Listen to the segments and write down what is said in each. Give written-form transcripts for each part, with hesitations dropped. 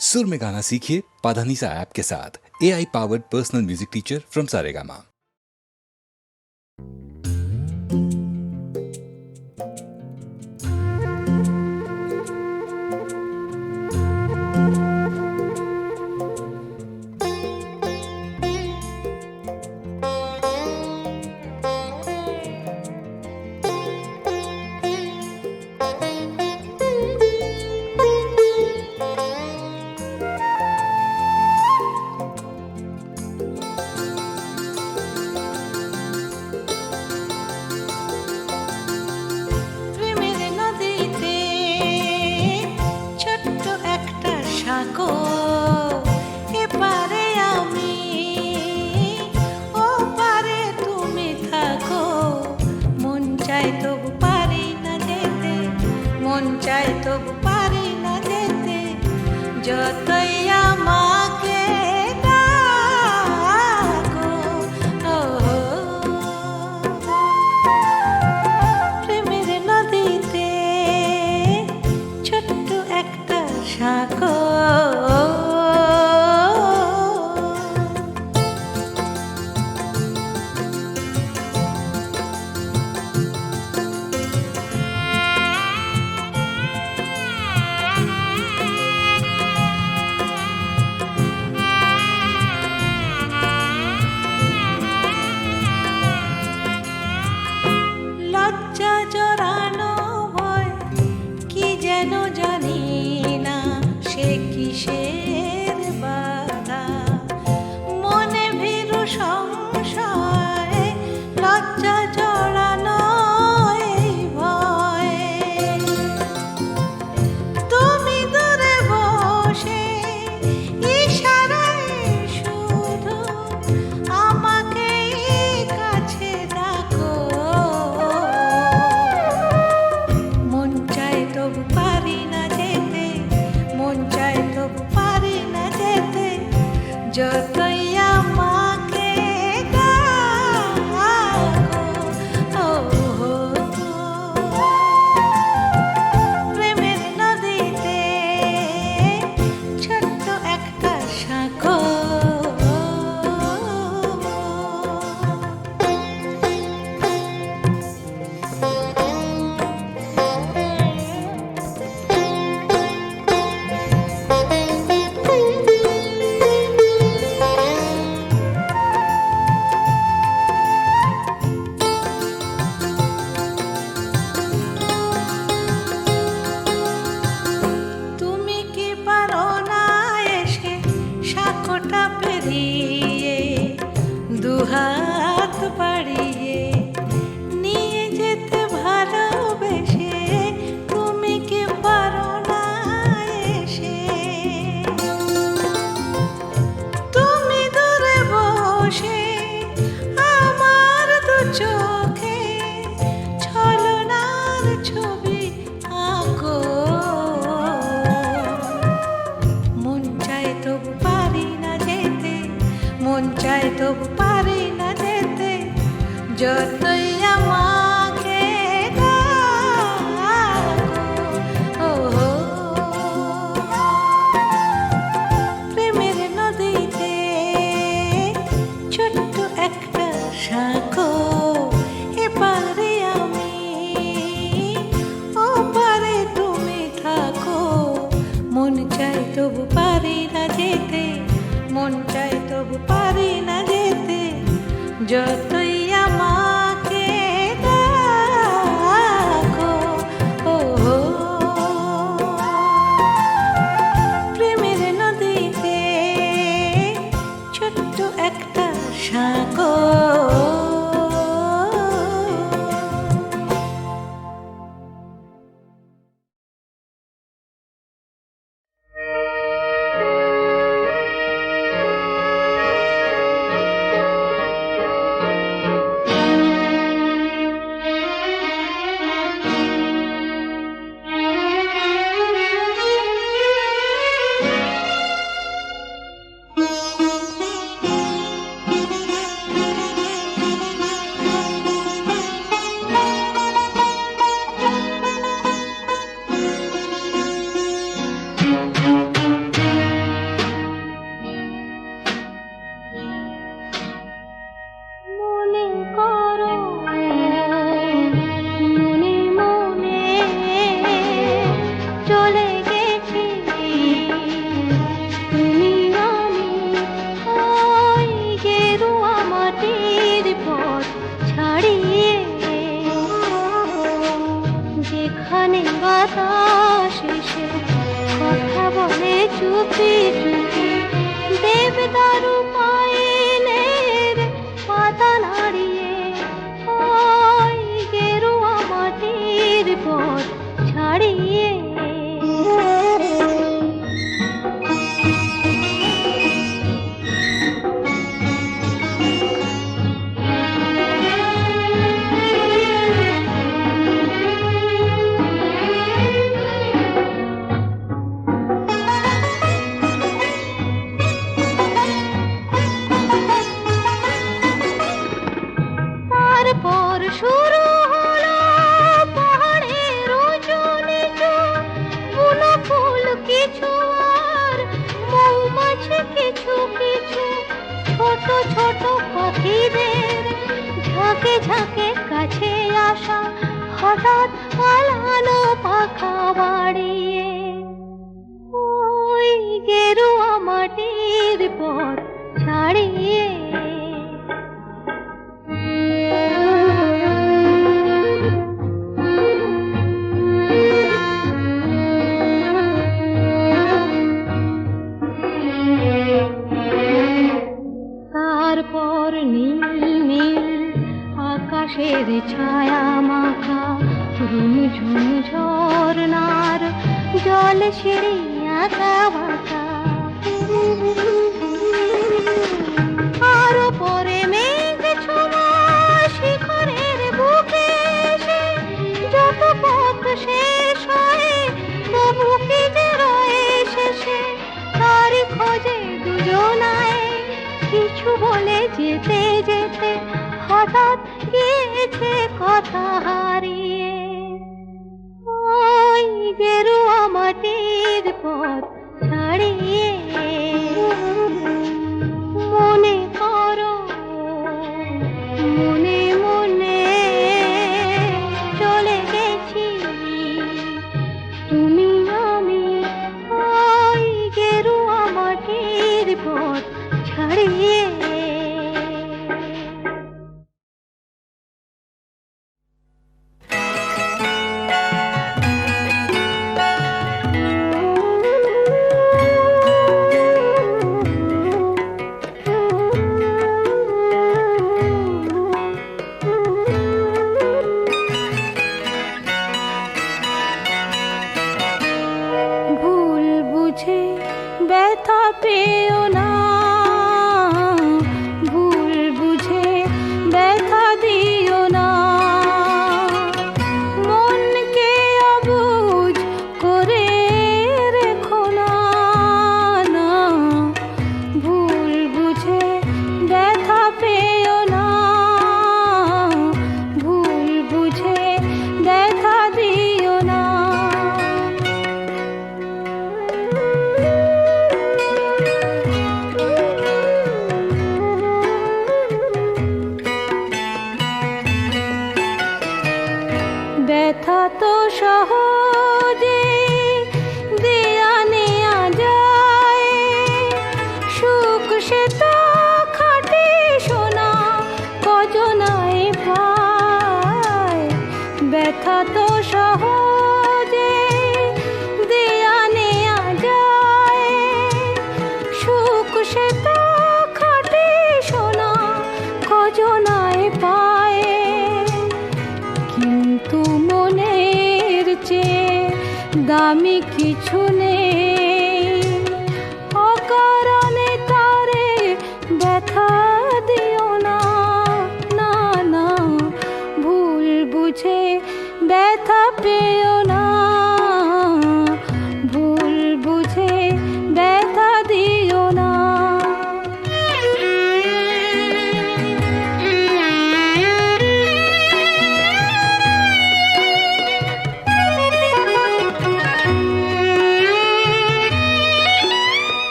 सुर में गाना सीखिए पाधानीसा ऐप के साथ। AI powered personal music teacher from Saregama. প্রেমের নদীতে ছোট্ট একটা সাগর, এপারে আমি ওপারে তুমি থাকো। মন চায় তবু পারি না যেতে, মন চায় তবু পারি না যেতে। যতই আমাকে ডাকো, ও প্রেমের নদীতে ছোট্ট একটা সাগর। লজ্জা জড়ানো ভয় কি যেন জানি না, সে কিসের বাধা। মনে ভীরু সংশয়, লজ্জা জড়ানো এই ভয়। তুমি দূরে বসে ইশারায় শুধু আমাকে কাছে ডাকো। মন চায় তবু পারি না যেতে, মন চায় তবু পারি না যেতে। যতই আমাকে ডাকো, ও প্রেমের নদীতে ছোট্ট একটা সাগর। তুমি কি পারো না এসে সাঁকোটা পেরিয়ে দুহাত বাড়িয়ে নিয়ে যেতে ভালোবেসে? তুমি কি পারো না এসে? তুমি দূরে বসে আমার দু চোখে ছলনার ছবি আঁকো। মন চায় তবু পারি না যেতে, মন চায় তবু পারি না যেতে। যতই আমাকে ডাকো, ও প্রেমের নদীতে ছোট্ট একটা সাগর, এপারে আমি ওপারে তুমি থাকো। মন চায় তবু পারি না যেতে, মন চায় তবু পারি না যেতে। যতই আমাকে ডাকো, ও প্রেমের নদীতে ছোট্ট একটা সাগর। ঝাঁকের কাছে আসা হঠাৎ পালানো পাখা বাড়িয়ে ওই গেরুয়া মাটির পথ ছাড়িয়ে তারপর নীল নীল আকাশের ছায়া মাখা ঝুমঝুম ঝর্ণার জল সিঁড়ি আঁকা বাঁকা আরো পরে মেঘ ছোঁয়া শিখরের বুকে এসে যত পথ শেষ হয় তবু কি যে রয়ে শেষে তারই খোঁজে দুজনায় কিছু বলে যেতে যেতে হঠাৎ গিয়েছে কথা হারিয়ে ওই গেরুয়া মাটির পথ ছাড়িয়ে মনে করো মনে মনে চলে গেছি তুমি আমি ওই গেরুয়া মাটির পথ ছাড়িয়ে ভুল বুঝে ব্যথা পেও না ভুল বুঝে ব্যথা দিও না মনকে অবুঝ করে রেখো না না ভুল বুঝে ব্যথা পেও না ভুল বুঝে ব্যথা দিও না ব্যথা তো সহজে দেয়া নেয়া যায় সুখ সে তো খাটে সোনা কজনায় পায় ব্যথা তো সহজে দেয়া নেয়া যায় সুখ সে তো খাটে সোনা কজনায় পায় কিন্তু মনের চেয়ে দামি কিছু নেই অকারণে তারে ব্যথা দিও না না না ভুল বুঝে ব্যথা পেও না ভুল বুঝে ব্যথা দিও না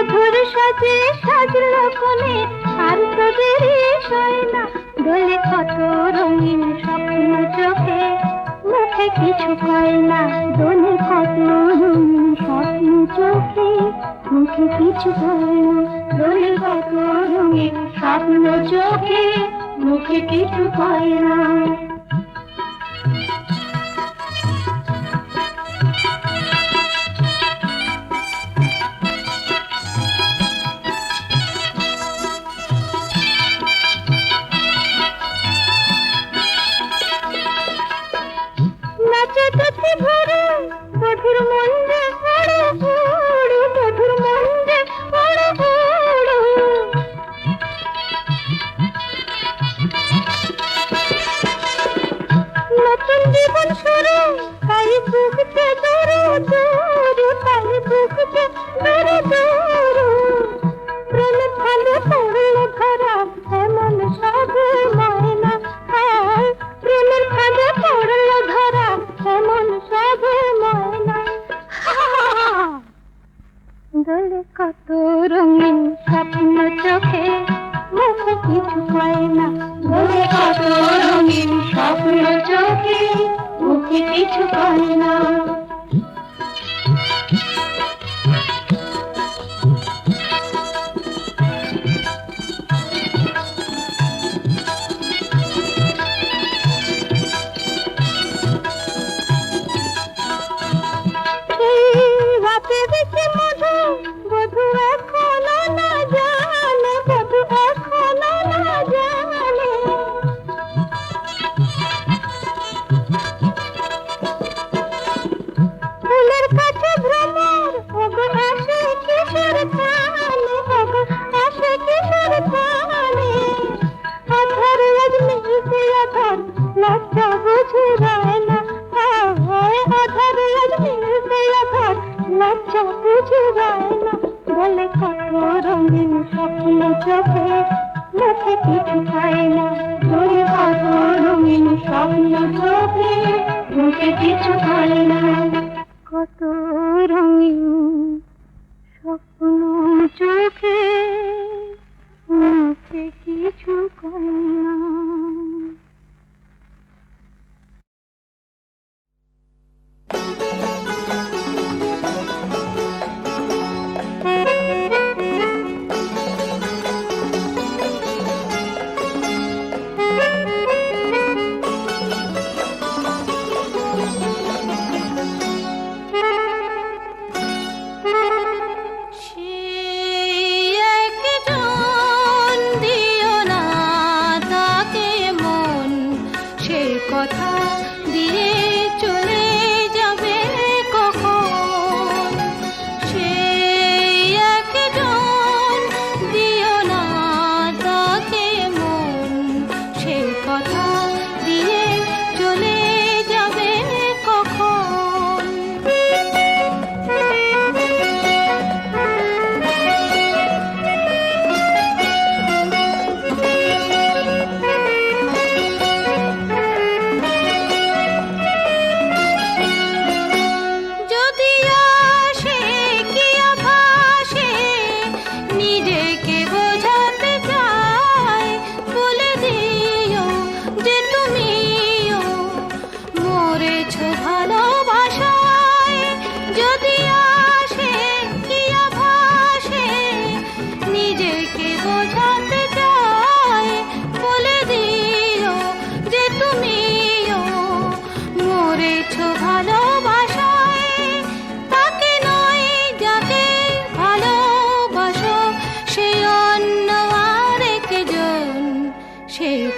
মধুর সাজে সাজলো কোণে, আর তো দেরি সয় না। দোলে কত রঙিন স্বপ্ন চোখে, মুখে কিছু কয় না। দোলে কত রঙিন স্বপ্ন চোখে, মুখে কিছু কয় না। দোলে কত রঙিন স্বপ্ন চোখে, মুখে কিছু কয় না। নাচে তুতি ভরে মধুর মন্দে ওড়ো ওড়ো, মধুর মন্দে ওড়ো ওড়ো। নতুন জীবন শুরু, তাই বুকতে দৌড়ো দৌড়ো, তাই বুকতে দৌড়ো দৌড়ো। প্রেমে ফাঁদে পড়লো ধরা, এমন সব ময়না। হায়, প্রেমের ফাঁদে পড়লো ধরা, এমন সব ময়না। দোলে কত রঙিন স্বপ্ন চোখে, মুখে কিছু কয় না। দোলে কত রঙিন স্বপ্ন চোখে, মুখে কিছু কয় না। রাতে দেখি মধু, বধু এখনো না জানে, বধু এখনো না জানে। ফুলের কাছে ভ্রমর, ওগো আসে কিশোর কানে, ওগো আসে কিশোর কানে। আধার আজ মিলছে আধার, লজ্জা বুঝে যায় না। আধার আজ মিলছে আধার, লজ্জা বুঝে যায় না। বলে কত রঙিন স্বপ্ন চোখে, মুখে কিছু পায় না। বলে কত রঙিন স্বপ্ন চোখে, মুখে কিছু পায় না। কত রঙিন স্বপ্ন চোখে, মুখে কিছু পায় না। কথা দিয়ে চলে যাবে কখন, সেই একজন দিও না তাকে মন, সে কথা দিয়ে চলে যাবে কখন।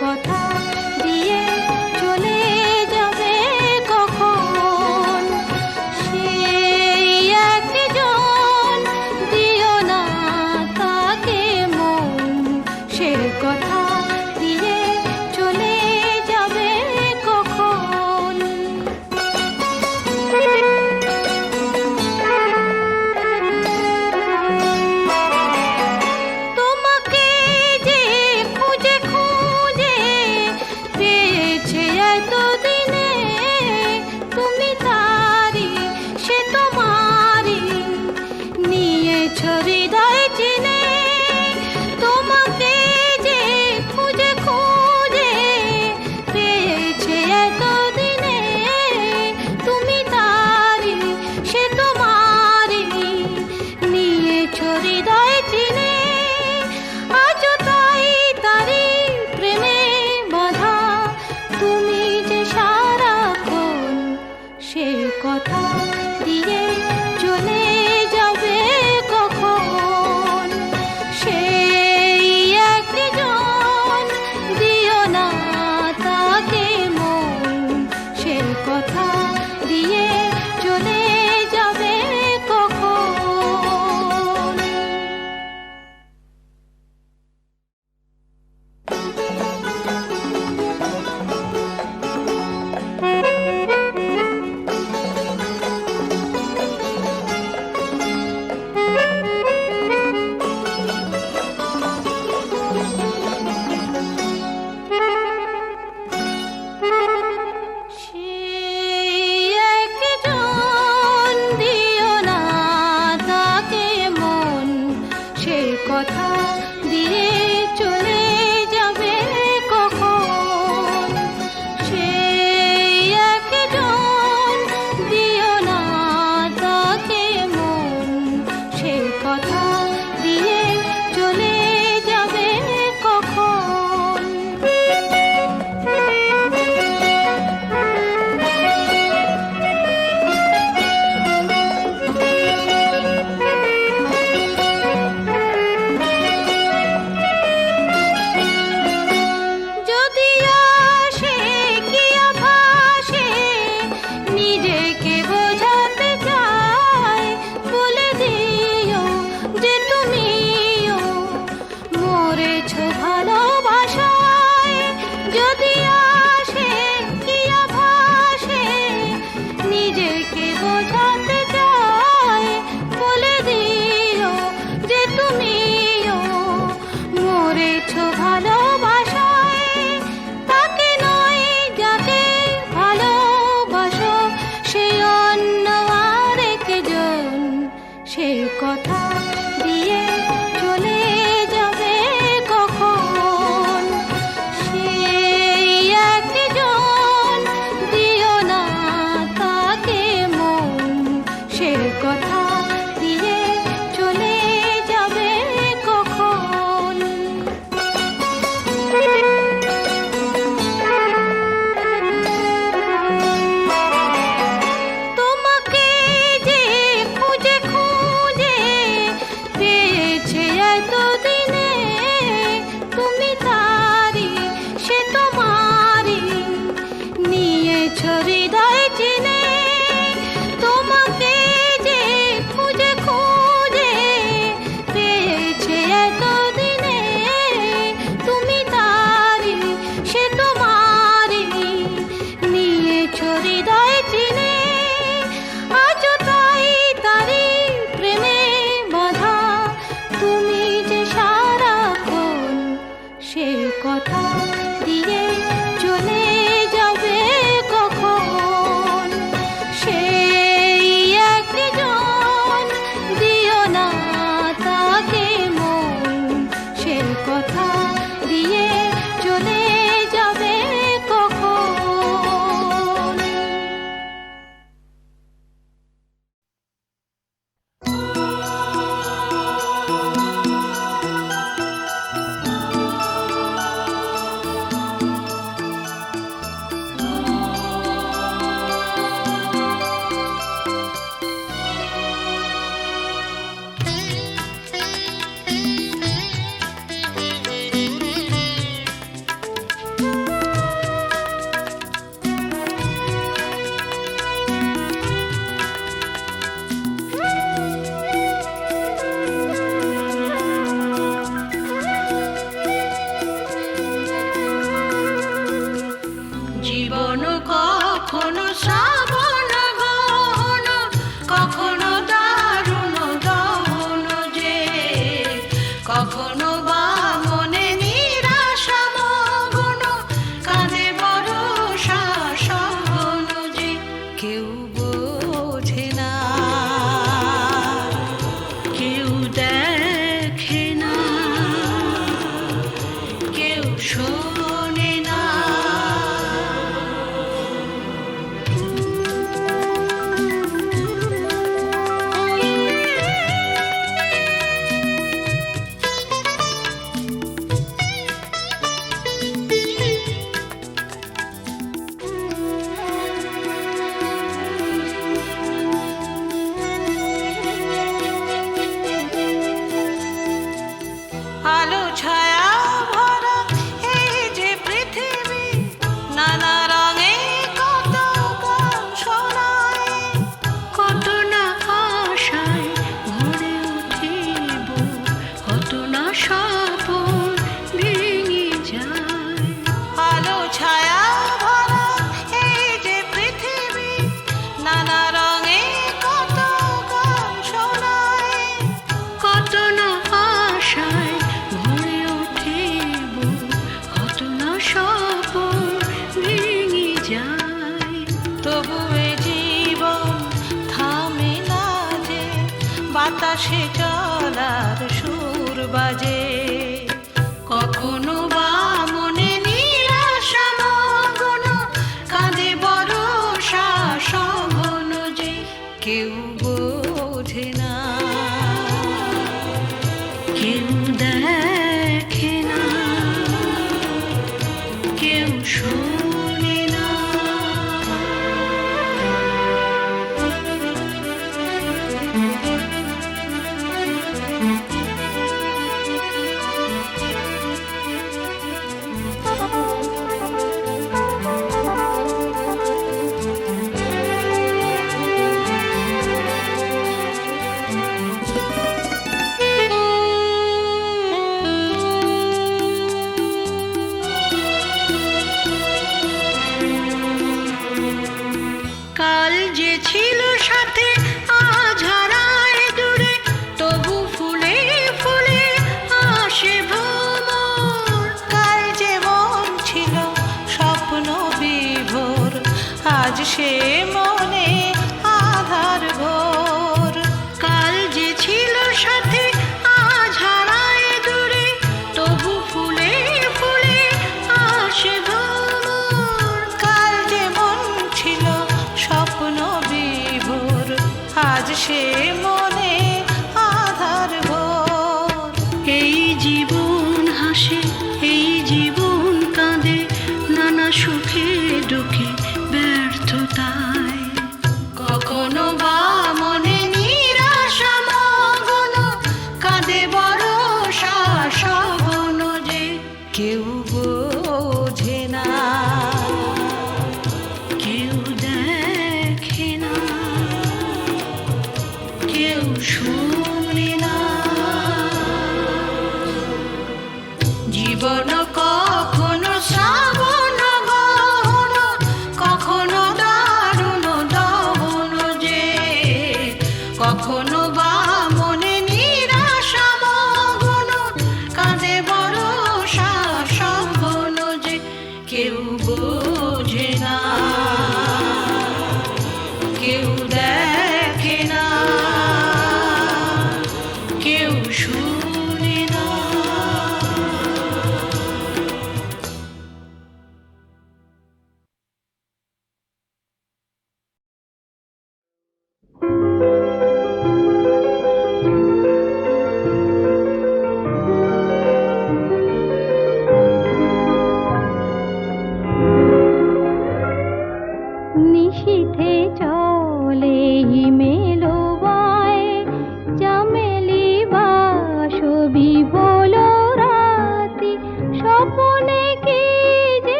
কথা দিয়ে চলে যাবে কখন, সেই একজন দিও না তাকে মন, সে কথা দিয়ে চলে যাবে কখন। তোমাকে যে খুঁজে খুঁজে পেয়েছে এতদিনে, তুমি তারি সে তোমারি নিয়েছ হৃদয় চলার সুর বাজে। কখনো বা মনে নিরাশা মগ্ন, কাঁদে বরষা সঘন যে কেউ বোঝে না, কেউ দেখে না, কেউ শোনে না। কাল যে ছিল সাথে আজ হারায় দূরে, তবু ফুলে ফুলে আসে ভ্রমর। কাল যে মন ছিল স্বপ্ন বিভোর, আজ সে মনে আধার ঘোর। কাল যে ছিল সাথে আজ হারায় দূরে, তবু ফুলে ফুলে আসে ভ্রমর। কাল যে মন ছিল স্বপ্ন বিভোর, আজ সে মনে আধার ঘোর। এই জীবন হাসে, এই জীবন কাঁদে, নানা সুখে দুঃখে ব্যর্থতা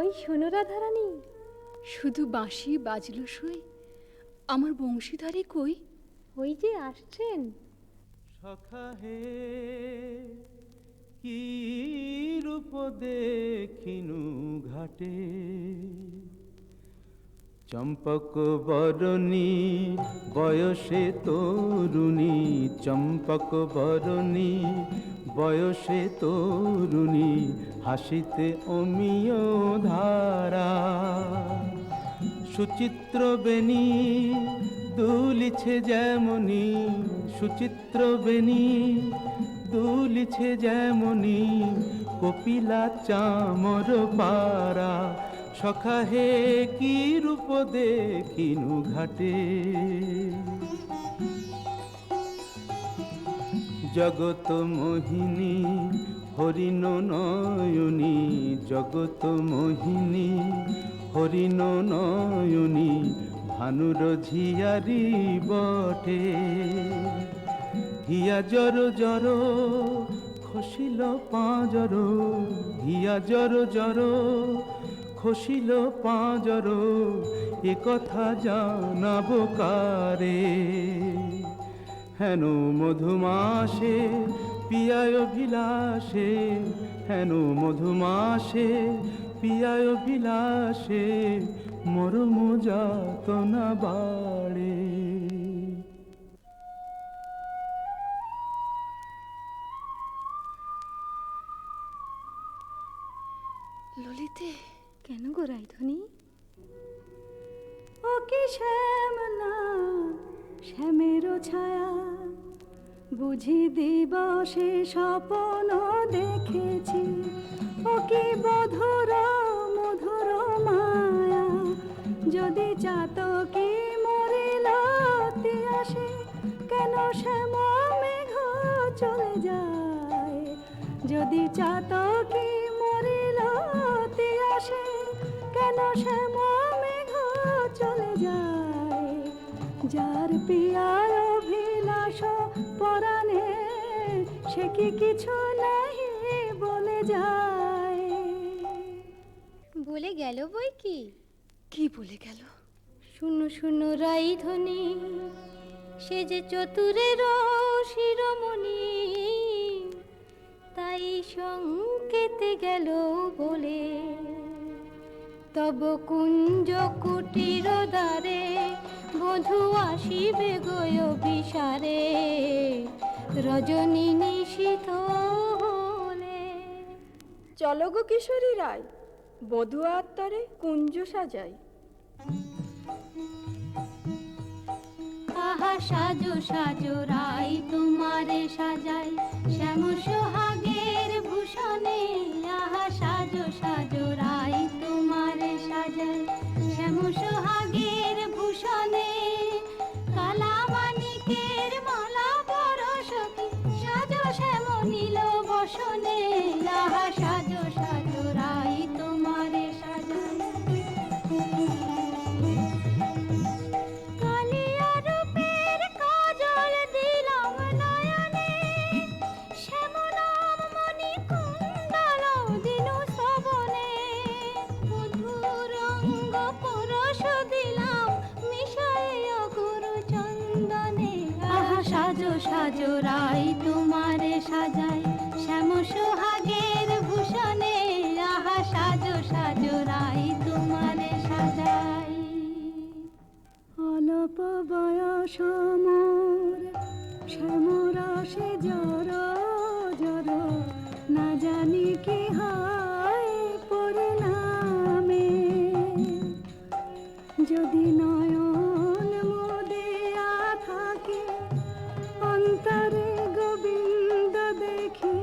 ওই শোনো রাধারানী, শুধু বাঁশি বাজলো সই, আমার বংশীধারে কই? ওই যে আসছেন। সখা হে কি রূপ দেখিনু ঘাটে, চম্পক বরণী বয়সে তরুণী, চম্পক বরণী বয়সে তরুণী, হাসিতে অমিয় ধারা। সুচিত্র বেণী দুলিছে যেমনি, সুচিত্র বেণী দুলিছে যেমনি, কপিলা চামর পারা। সখা হে কি রূপ দেখিনু ঘাটে, জগত মোহিনী হরিণ নয়নী, জগত মোহিনী হরিণ নয়নী, ভানুর ঝিয়ারি বটে। হিয়া জর জর খসিল পাঁজর, হিয়া জর জর খসিল পাঁজর, এ কথা জানাবো কারে। হেন মধুমাসে পিয়ায় বিলাসে, হেন মধুমাসে পিয়ায় বিলাসে, মরম যাতনা বাড়ে। ললিতে, কেন গো রাইধনী? ও কি শ্যাম না শ্যামের ছায়া, বুঝি দিবসে স্বপ্ন দেখেছি। ও কি মধুর মধুর মায়া, যদি চাতকি মরিল আসে, কেন শ্যাম মেঘ চলে যায়। যদি চাতকি মরিল আসে, কেন শ্যাম মেঘ চলে যায়। যার পিয়ার অভিলাষ পরাণে, সে কি কিছু নাহি বলে যায়। বলে গেল বই কি? কি বলে গেল? শুনো শুনো রাইধনী, সে যে চতুরের শিরোমণি, তাই সংকেতে গেল বলে। তব কুঞ্জ কুটির দ্বারে বধূ আসিবে গয় বিসারে, রজনী নিশীথ হলে। চলো গো কিশোরী রায়, বধূ আত্মারে কুঞ্জ সাজাই। আহা সাজো সাজো রাই তোমারে সাজাই, শ্যাম সোহাগের ভূষণে। আহা সাজো সাজো রাই তোমারে সাজাই, শ্যাম সোহাগের ভূষণে। কালা মানিকের মালা পরশকি, সাজো শ্যাম নীল বসনে। আহা সাজো সাজো রাই তোমারে সাজাই। সাজো সাজো রাই তোমারে সাজাই, শ্যাম সোহাগের ভূষণে। আহা সাজো সাজো রাই তোমারে সাজাই। অল্প বয়স মোর শ্যামরাশে জর জর, না জানি কি হয় পরিণামে। যদি নয়ন মুদিয়া থাকি, অন্তরে গোবিন্দ দেখি।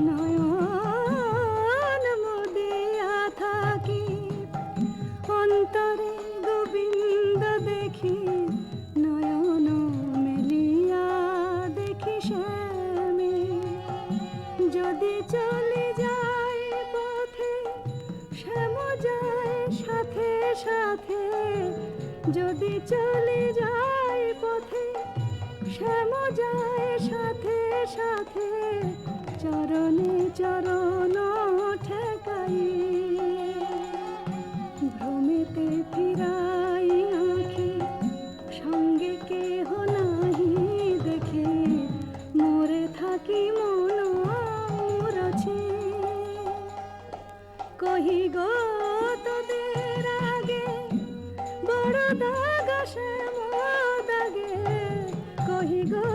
নয়ন মুদিয়া থাকি, অন্তরে গোবিন্দ দেখি। নয়ন মেলিয়া দেখি শ্যামে। যদি চলে যায় পথে, শ্যাম যায় সাথে সাথে। যদি চলে যায় পথে, শ্যাম যায় সাথে সাথে। চরণে চরণ ঠেকাই, কহি গো তোদের আগে বড় দাগ আসে দাগে, কহি গো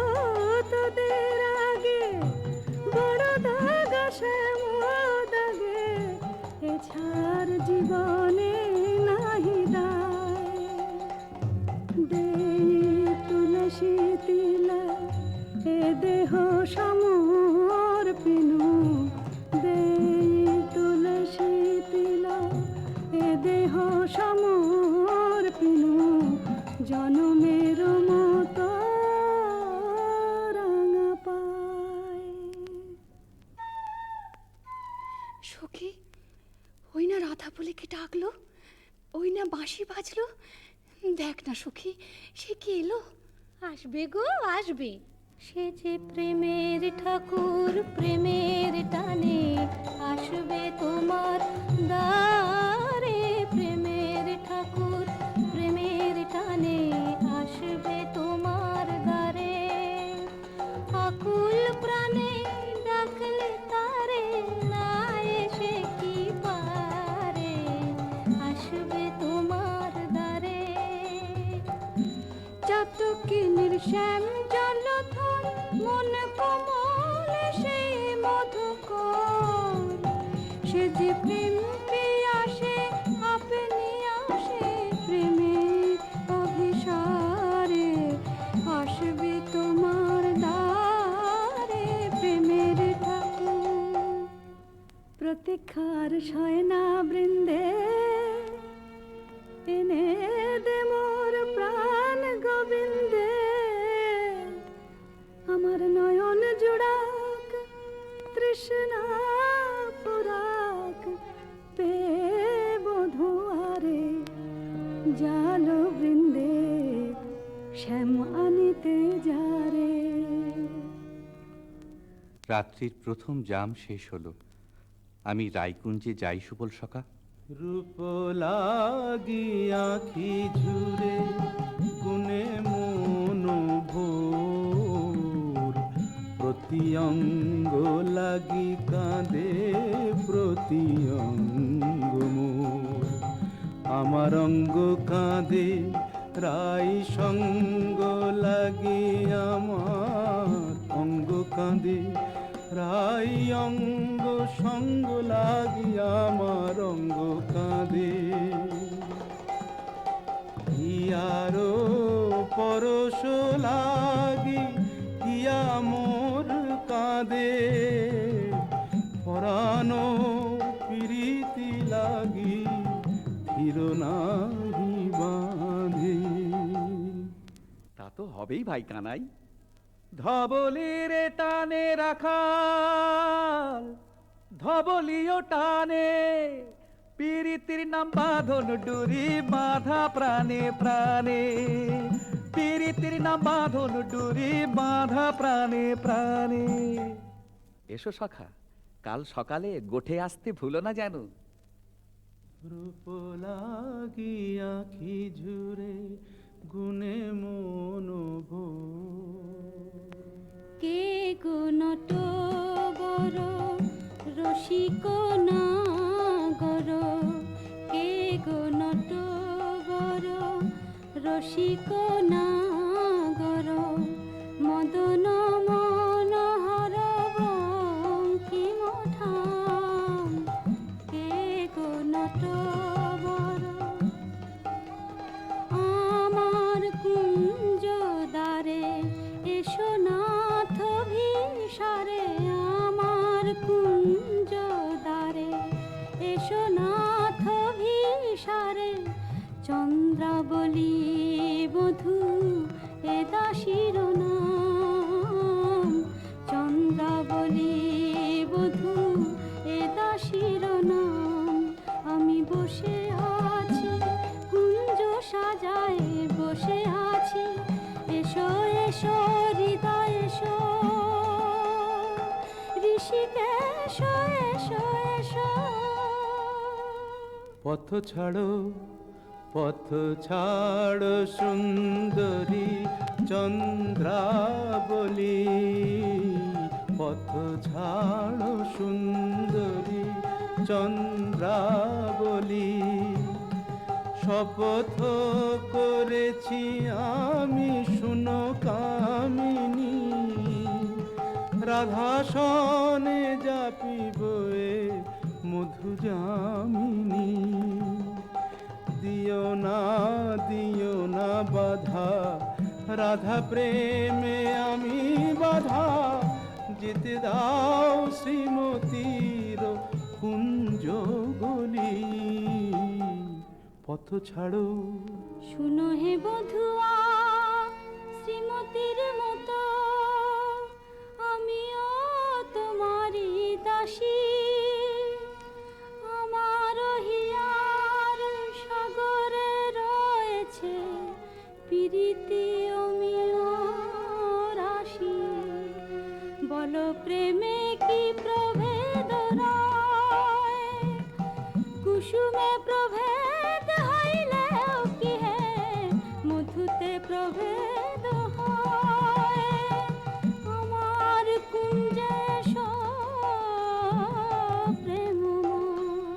তোদের আগে বড় দাগ আসে দাগে, এছাড় জীবনে নাহি দায়। দেই তুলসী তিলা এ দেহ সমর পিনু, দেই তুলসী তিলা এ দেহ সমর পিনু, জনমের মতো রাঙা পায়। সখী, ওই না রাধা বলে কে ডাকলো, ওই না বাঁশি বাজলো, দেখ না সখী সে কি এলো। আসবে গো আসবে, সে যে প্রেমের ঠাকুর প্রেমের টানে আসবে তোমার দ্বারে, প্রেমের ঠাকুর প্রেমের টানে আসবে তোমার দ্বারে। আকুল প্রাণে ডাকলে তারে না এসে কি পারে, আসবে তোমার দ্বারে। চাতকিনীর শ্যাম জলধর মন কমল সেই মধুকর, সে যে প্রেম পিয়াসে আপনি আসে প্রেমের অভিসারে, আসবে তোমার দ্বারে প্রেমের ঠাকুর। প্রতীক্ষার শয়না বৃন্দে এনে দে মোর প্রাণ গোবিন্দে, আমার নয়ন জোড়াক তৃষ্ণা পুরাক পে বধুয়ারে, জাল বৃন্দে শ্যাম আনিতে যারে। রাত্রির প্রথম জাম শেষ হলো, আমি রায়কুঞ্জে যাই সুবল সখা। রূপ লাগি আখি ঝুরে গুনে মন ভোর, প্রতি অঙ্গ লাগি কাঁদে প্রতি অঙ্গ মোর। আমার অঙ্গ কাঁদে রাই সঙ্গ লাগি, আমার অঙ্গ কাঁদে রাই অঙ্গ সঙ্গ লাগি, আমার অঙ্গ কাঁদে। হিয়ারো পরশ লাগি হিয়া মোর কাঁদে, পরানো প্রীতি লাগি ধীর নাহি বাঁধে। তা তো হবেই ভাই কানাই। ধবলির টানে রাখাল ধবলিও টানে, পীরিতির নাম বাঁধন ডুরি বাঁধা প্রাণে প্রাণে, পীরিতির নাম বাঁধন ডুরি বাঁধা প্রাণে প্রাণে। এসো সখা, কাল সকালে গোঠে আসতে ভুলো না যেন। রূপ লাগি আখি ঝুরে গুনে মন ভোর। কে গো নট বড় রসিক নাগর, কে গো নট বড় রসিক নাগর, মদন মনোহর বঙ্কিম ঠাম, কে গো নট বড় আমার কুঞ্জ দ্বারে এসো নাথ ভিসারে, আমার কুঞ্জ দ্বারে এসো নাথ ভিসারে। চন্দ্রাবলী বধূ এ দাসীর নাম, চন্দ্রাবলী বধূ এ দাসীর নাম। আমি বসে আছি কুঞ্জ সাজায় বসে আছি, এসো এসো হৃদয় এসো, ঋষিকেশ এসো এসো। পথ ছাড়ো সুন্দরী চন্দ্রাবলী, পথ ছাড়ো সুন্দরী চন্দ্রাবলী। শপথ করেছি আমি শুনো কামিনী, রাধা সনে জাপিব এ মধু যামিনী। দিও না বাধা, রাধা প্রেমে আমি বাধা, যেতে দাও শ্রীমতীর কুঞ্জ গলি। পথ ছাড়ো শুনো হে বধুয়া, শ্রীমতীর মতো আমিও তোমারই দাসী। আমার হিয়ার সাগরে রয়েছে প্রীতি অমিয় রাশি। বলো প্রেমে কি প্রভেদ রয়, কুসুমে প্রভেদ হইলেও কি হে মধুতে প্রভেদ হয়। আমার কুঞ্জে প্রেমময়।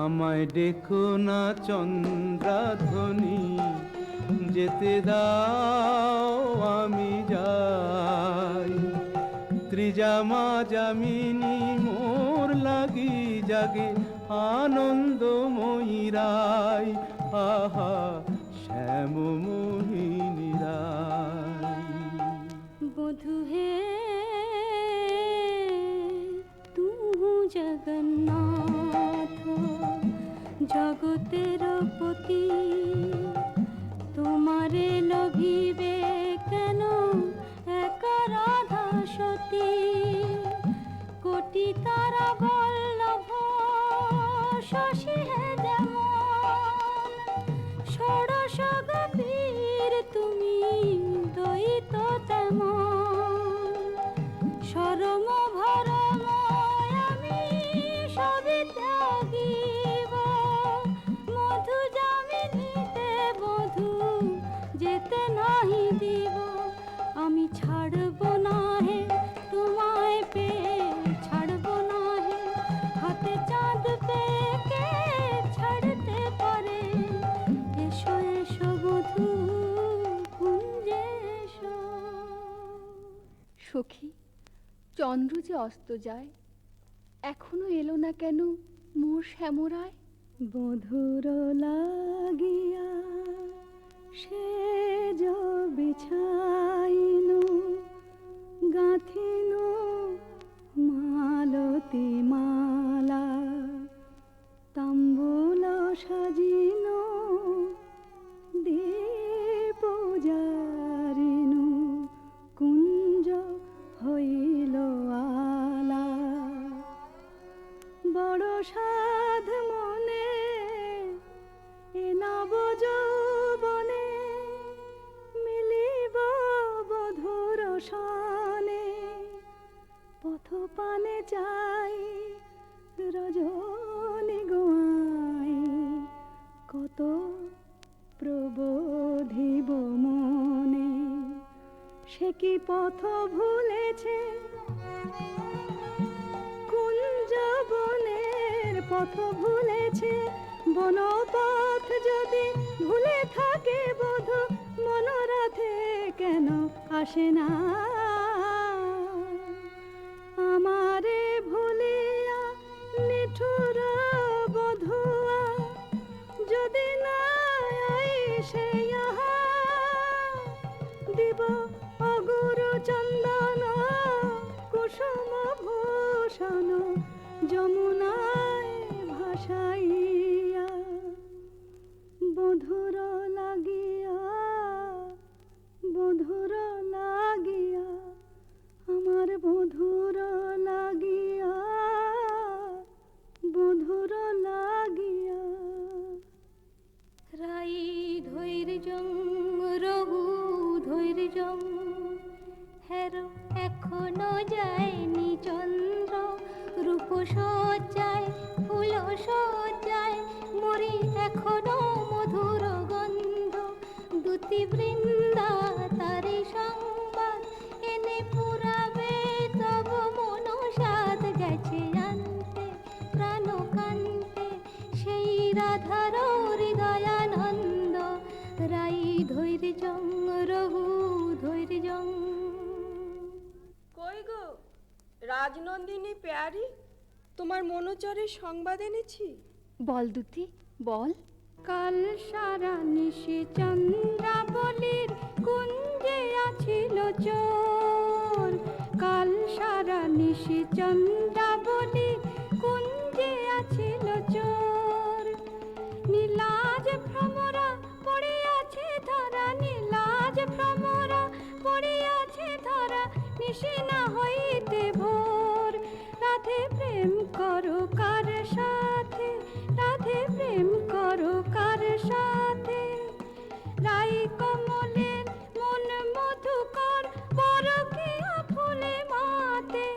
আমায় ডেকো না চন্দ্রাধ্বনি, যেতে দাও আমি যাই। ত্রিজামা যামিনী মোর লাগি জাগে আনন্দময়ী রায়। আহা শ্যাম মোহিনী রায়। বধু হে তু জগন্নাথ জগতের পতি, তোমারে লভিবে কেন একা রাধা সতী। কোটি তারা বল্লভ শশী হে যেমন, ষোড়শ গোপীর তুমি দ্বৈত তেমন। শরম ভরম আমি সবই ত্যাগিব, মধু যামিনীতে বধূ যেতে নাহি দিব। আমি ছাড়ব না হে তোমায় পেয়ে, ছাড়ব না হে হাতে চাঁদ পেয়ে কে ছাড়তে পারে। এসো এসো বধূ কুঞ্জে এসো। সখী, চন্দ্র যে অস্ত যায়, এখনো এলো না কেন মোর শ্যামরায়? বধুর লাগিয়া সেজ বিছাইনু, গাঁথিনু মালতী মালা, তাম্বুল সাজিনু দীপ জারিনু, কুঞ্জ হইল আলা। বড় সাধ মনে এ নব যৌবনে, মিলিব বধুর সনে। পথ পানে চাই রজনী গোয়াই, কত প্রবোধিব মনে। সে কি পথ ভুলেছে কুঞ্জ বনের পথ ভুলেছে। বনপথ যদি ভুলে থাকে বধূ, মনোরথে কেন আসে না? আমারে ভুলিয়া নিঠুর বধুয়া, যদি না আইসে ইহা, দিব অগুরু চন্দন কুসুম ভূষণ যমুনায় ভাসাইয়া। বধুর লাগিয়া, বধুর লাগিয়া, আমার বধুর লাগিয়া, বধুর লাগিয়া। রাই ধৈর্যং রঘু ধৈর্যং, হেরো এখনো যায়নি চন্দ্র। রূপ সজ্জায় ফুল সজ্জায় মরি এখনো মধুর গন্ধ। দুতি বৃন্দা তারি সংবাদ এনে পুরাবে, তব মন সাধ গেছে আনতে রাধার হৃদয়ানন্দ রাই ধৈর্যং রঘু ধৈর্যং। কই গো রাজনন্দিনী পেয়ারি, তোমার মনোচরের সংবাদ এনেছি। বল দুতি বল। কাল সারা নিশি চন্দ্রাবলীর কুঞ্জে আছিল চোর, কাল সারা নিশি চন্দ্রাবলীর কুঞ্জে আছিল চোর। নীলাজ ভ্রমরা পড়িয়াছে ধরা, নীলাজ ভ্রমরা পড়িয়াছে ধরা, নিশি না হইতে ভোর। রাধে প্রেম করো কার সাথে, রাধে প্রেম করো কার সাথে। রাই কমলের মন মধুকর পরকীয়া ফুলে মাতে।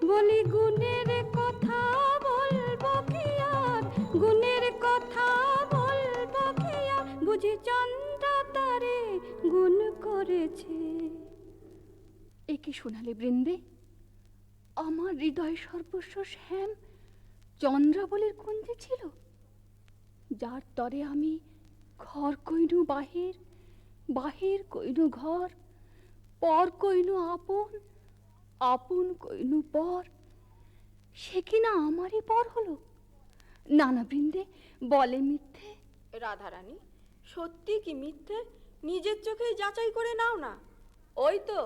বলি গুণের কথা বলবো কি আর, গুণের কথা বলবো কি আর, বুঝি চন্দ্রা তারে গুণ করেছে। এ কি শোনালে বৃন্দে? আমার হৃদয় সর্বস্ব শ্যাম চন্দ্রাবলীর কুঞ্জে ছিল, যার তরে আমি ঘর কইনু বাহির, বাহির কইনু ঘর, পর কইনু আপন, আপন কইনু পর। সে কিনা আমারই পর হলো। না না বৃন্দে, বলে মিথ্যে। রাধারানী, সত্যি কি মিথ্যে নিজের চোখেই যাচাই করে নাও না। ওই তো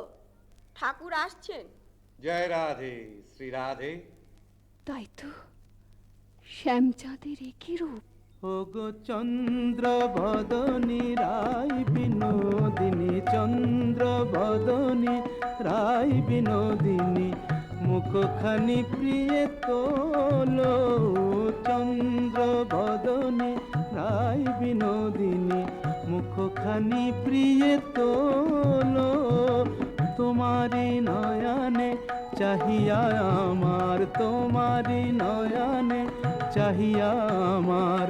ঠাকুর আসছেন। জয় রাধে শ্রী রাধে। তাই তো, শ্যামচাঁদের একই রূপ। ওগো চন্দ্র বদনী রাই বিনোদিনী, চন্দ্র বদনী রাই বিনোদিনী, মুখখানি প্রিয়ে তোলো। চন্দ্র বদনী রাই বিনোদিনী, মুখখানি প্রিয়ে তোলো। তোমারি নয়নে চাহিয়া আমার, তোমারি নয়নে চাহিয়া আমার,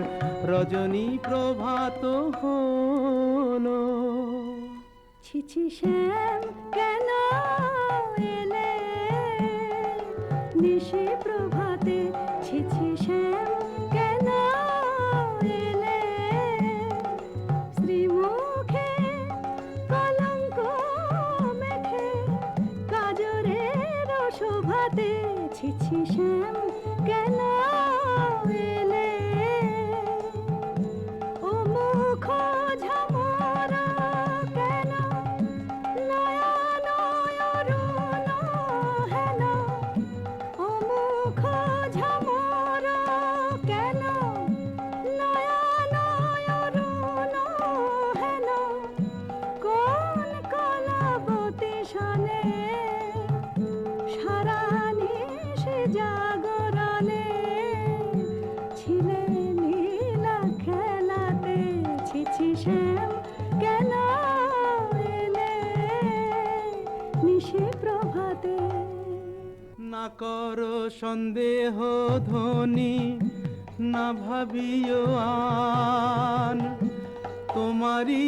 রজনী প্রভাত হলো। ছিছি শ্যাম কেন এলে নিশি প্রভাতে, ছিছি শ্যাম কেন এলে শ্রীমুখে কলঙ্ক মেখে কাজরের শোভাতে। ছিছি শ্যাম কেন এলে ও মুখ ঝামরা কেন, নয়ন অরুণ হেন। ও মুখ ঝামরা কেন, নয়ন অরুণ হেন। কোন কলাবতী শনে সারা নিশি জাগরণে ছিলে লীলা খেলাতে। ছিছি শ্যাম কেন এলে নিশি প্রভাতে। না করো সন্দেহ ধ্বনি, না ভাবিও আন, তোমারই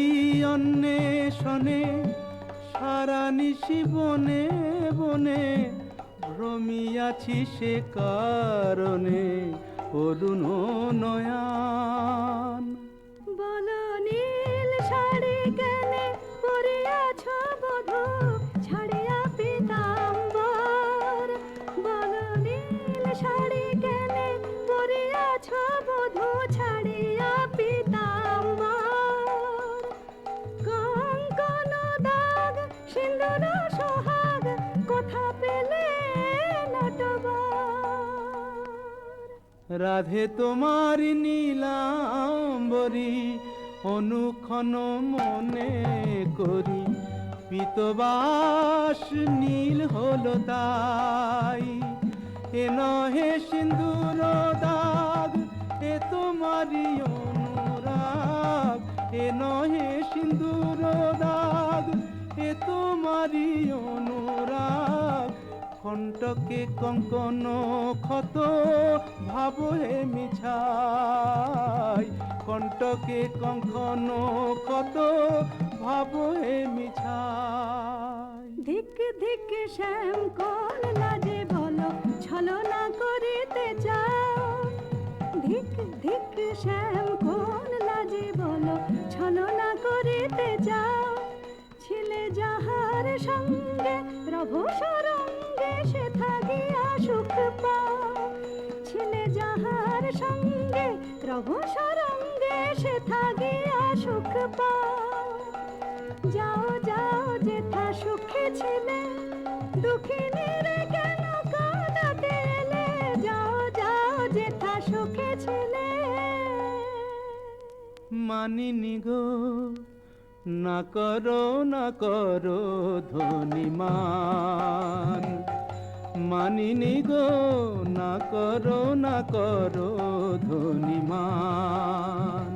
অন্বেষণে সারা নিশি বনে বনে ভ্রমিয়াছি, সে কারণে অরুণ নয়ন। বলো নীল শাড়ি কেনে পরিয়াছ বধূ ছাড়িয়া পীতাম্বর। বলো নীল শাড়ি কেনে পরিয়াছ বধূ ছাড়িয়া পীতাম্বর। কঙ্কন দাগ সিন্দুর সোহাগ কোথা পেলে নটবর। রাধে তোমার নীলাম্বরী অনুক্ষণ মনে করি, পীতবাস নীল হলো তাই। এ নহে সিন্দুর দাগ, এ তোমারই অনুরাগ। এ নহে সিন্দুর দাগ, এ তোমারই অনুরাগ। কণ্টকে কঙ্কন ক্ষত ভাব হে মিছাই, কণ্টকে কঙ্কন ক্ষত ভাব হে মিছাই। ধিক ধিক শ্যাম কোন লাজে বলো ছলনা করিতে চাও। ধিক ধিক শ্যাম সঙ্গে ক্রমশ রঙ্গে সেথা গিয়া সুখ পাও। যাও যাও যেথা সুখে ছিলে, দুঃখিনীর কেন কাঁদাতে এলে? যাও যাও যেথা সুখে ছিলে। মানিনি গো না করো ধনীমান, মানিনি গো না করো ধনীমান।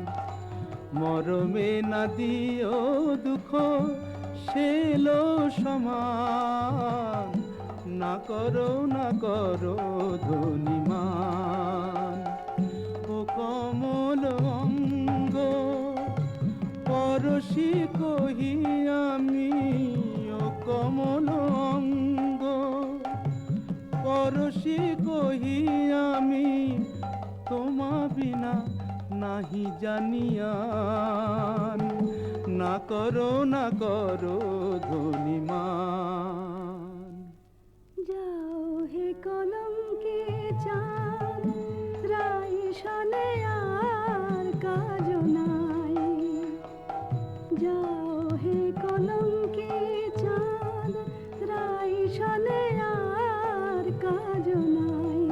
মরমে না দিও দুঃখ সেলো সমান, না করো ধনীমান। ও কমল অঙ্গ পরশি কহি আমি, ও কমল অঙ্গ পরশি কহি আমি, তোমা বিনা নাহি জানিয়ান, না করো ধনীমান। যাও হে কলঙ্কে চাঁদ, রাই শনে আর কাজ নাই। যাও হে কলঙ্কে চাঁদ, রাই শনে আর কাজ নাই।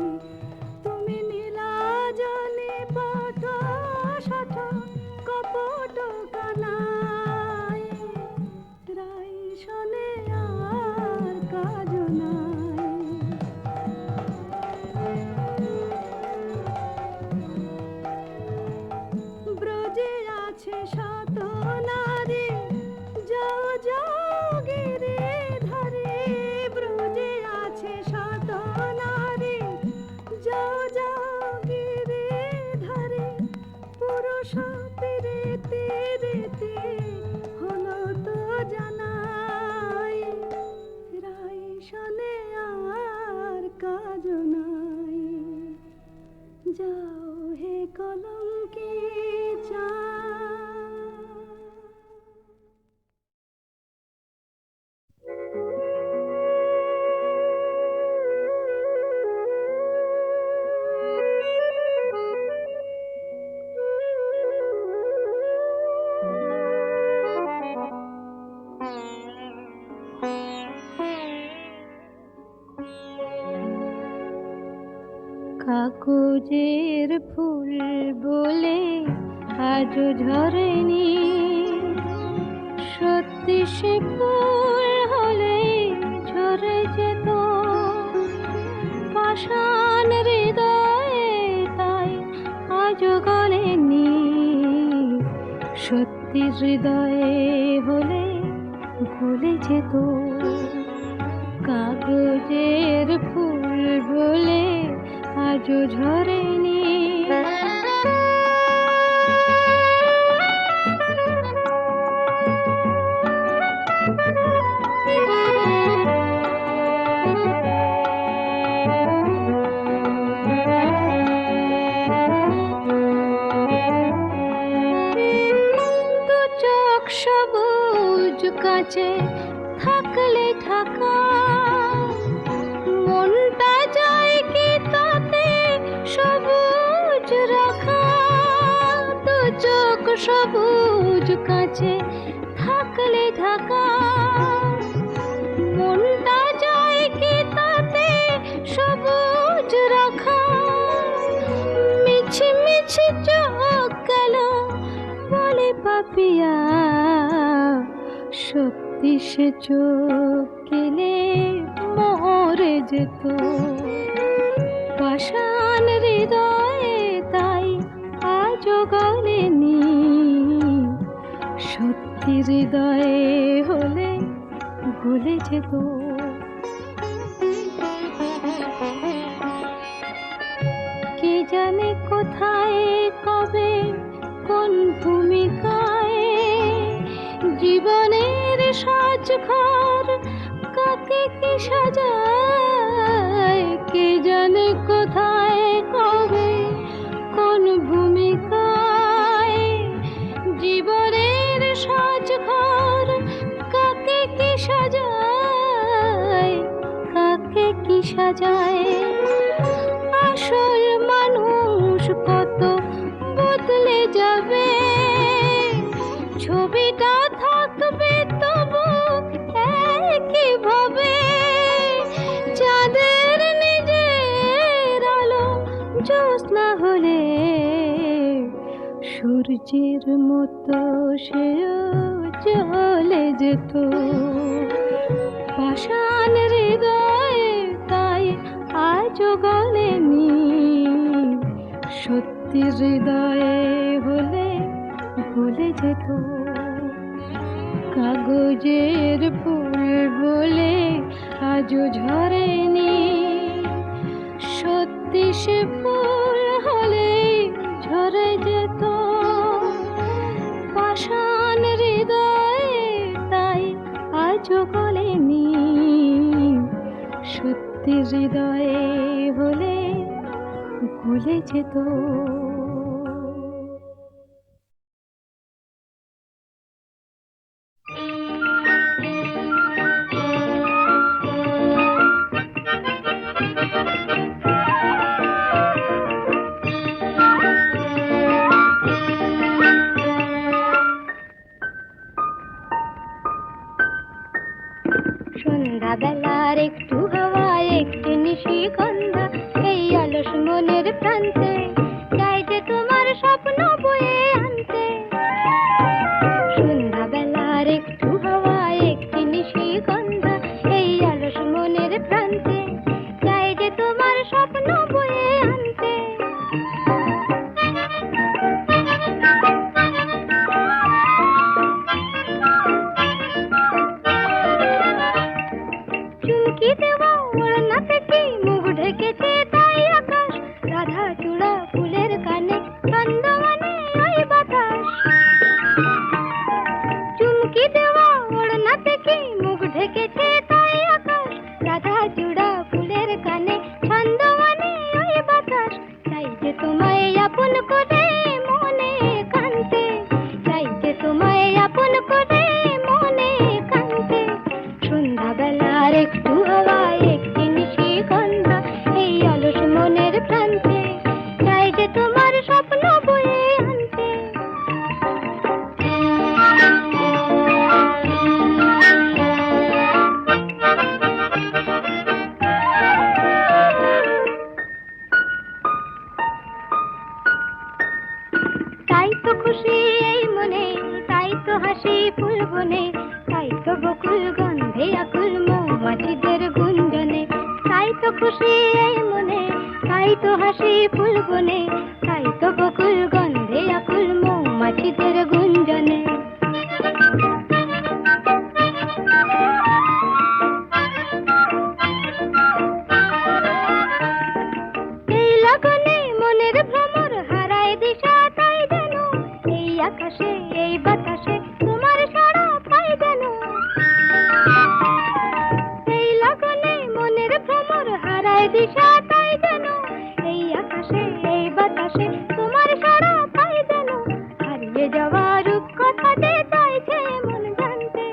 তুমি নীলাজলে পট শঠ কপট কানাই, রাই শনে আর কাজ নাই। ব্রজে আছে শত নারী, যাও যাও গিরি ধরে। ব্রজে আছে শত নারী, যাও যাও গিরি ধরে। পুরুষ পিরিতে রীতি হলো তো জানাই, রাই শনে আর কাজ নাই। যাও হে কলঙ্কে চাঁদ। কাগজের ফুল বলে আজও ঝরেনি, সত্যি সে ফুল হলে ঝরে যেত। পাষাণ হৃদয়ে তাই আজও গলেনি, সত্যি হৃদয়ে হলে গলে যেত। কাগজের ফুল বলে আজও ঝরেনি। দু চোখ সবুজ কাছে থাকলে ঢাকা, মনটা যায় কি তাতে সবুজ রাখা। দু চোখ সবুজ কাছে থাকলে ঢাকা, মনটা যায় কি তাতে সবুজ রাখা। মিছি মিছি চোখ গেল বলে পাপিয়া, সত্যি সে চোখ গেলে মরে যেত। পাষাণ হৃদয়ে তাই আজও গলেনি, সত্যি হৃদয়ে হলে গলে যেত। কে জানে কোথায় কবে কোন ভূমিকায়, জীবনের সাজঘর কাকে কি সাজায়। কে জানে কোথায় কবে কোন ভূমিকায়, জীবনের সাজঘর কাকে কি সাজায়, কাকে কি সাজায়। আসল মানুষ সূর্যের মতো সেও চলে যেত পাষাণ হৃদয়ে, তাই আজও গলেনি। সত্যি হৃদয়ে হলে ভুলে যেত। কাগজের ফুল বলে আজও ঝরেনি। সত্যি সে ফুল হলে ঝরে যেত পাষাণ হৃদয়ে, তাই আজও গলেনি। সত্যি হৃদয়ে হলে ভুলে যেত। সন্ধ্যাবেলার একটু হাওয়া, একটু নিশিগন্ধা, এই অলস মনের প্রান্তে চাই যে তোমার স্বপ্ন বয়ে আনতে। সন্ধ্যাবেলার একটু হাওয়া, একটু নিশিগন্ধা, এই অলস মনের প্রান্তে চাই যে তোমার স্বপ্ন বয়ে আনতে। চুমকি দেওয়া ওড়না থেকে মুখ ঢেকেছে তাই আকাশ, রাধা চূড়া ফুলের কানে ছন্দমানে ওই বাতাস। চুমকি দেওয়া ওড়না থেকে মুখ ঢেকেছে তাই আকাশ, রাধা চূড়া ফুলের কানে ছন্দমানে ওই বাতাস। চাই যে তোমায় আপন করে মনে কান্তে, চাই যে তোমায় আপন করে মনে কান্তে। সন্ধ্যাবেলার একটু হাওয়া, একটি নিশিগন্ধা, এই অলস মনের প্রান্তে চাই যে তোমার স্বপ্ন বয়ে আনতে। তাই তো খুশি এই মনে, তাই তো হাসি ফুল বনে, তাই তো বকুল গন্ধে আকুল মৌমাছিদের গুঞ্জনে। তাই তো খুশি এই মনে, তাই তো হাসি ফুল বনে, তাই তো বকুল গন্ধে আকুল মৌমাছিদের গুঞ্জনে। এই লগনে মনের ভ্রমর হারায় দিশা, তাই যেন এই আকাশে এই বাতাসে তোমার সাড়া পাই যেন। এই লগনে মনের ভ্রমর হারায় দিশা, তাই যেন এই আকাশে এই বাতাসে তোমার সাড়া পাই যেন। হারিয়ে যাওয়া রূপ কথা যে চাইছে মন জানতে,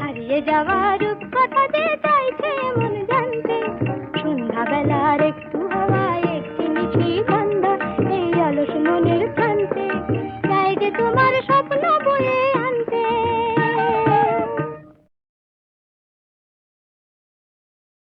হারিয়ে যাওয়া রূপ কথা যে চাইছে মন জানতে। সন্ধ্যাবেলার একটু হাওয়া, একটি নিশিগন্ধা, এই অলস মনের প্রান্তে চাই যে তোমার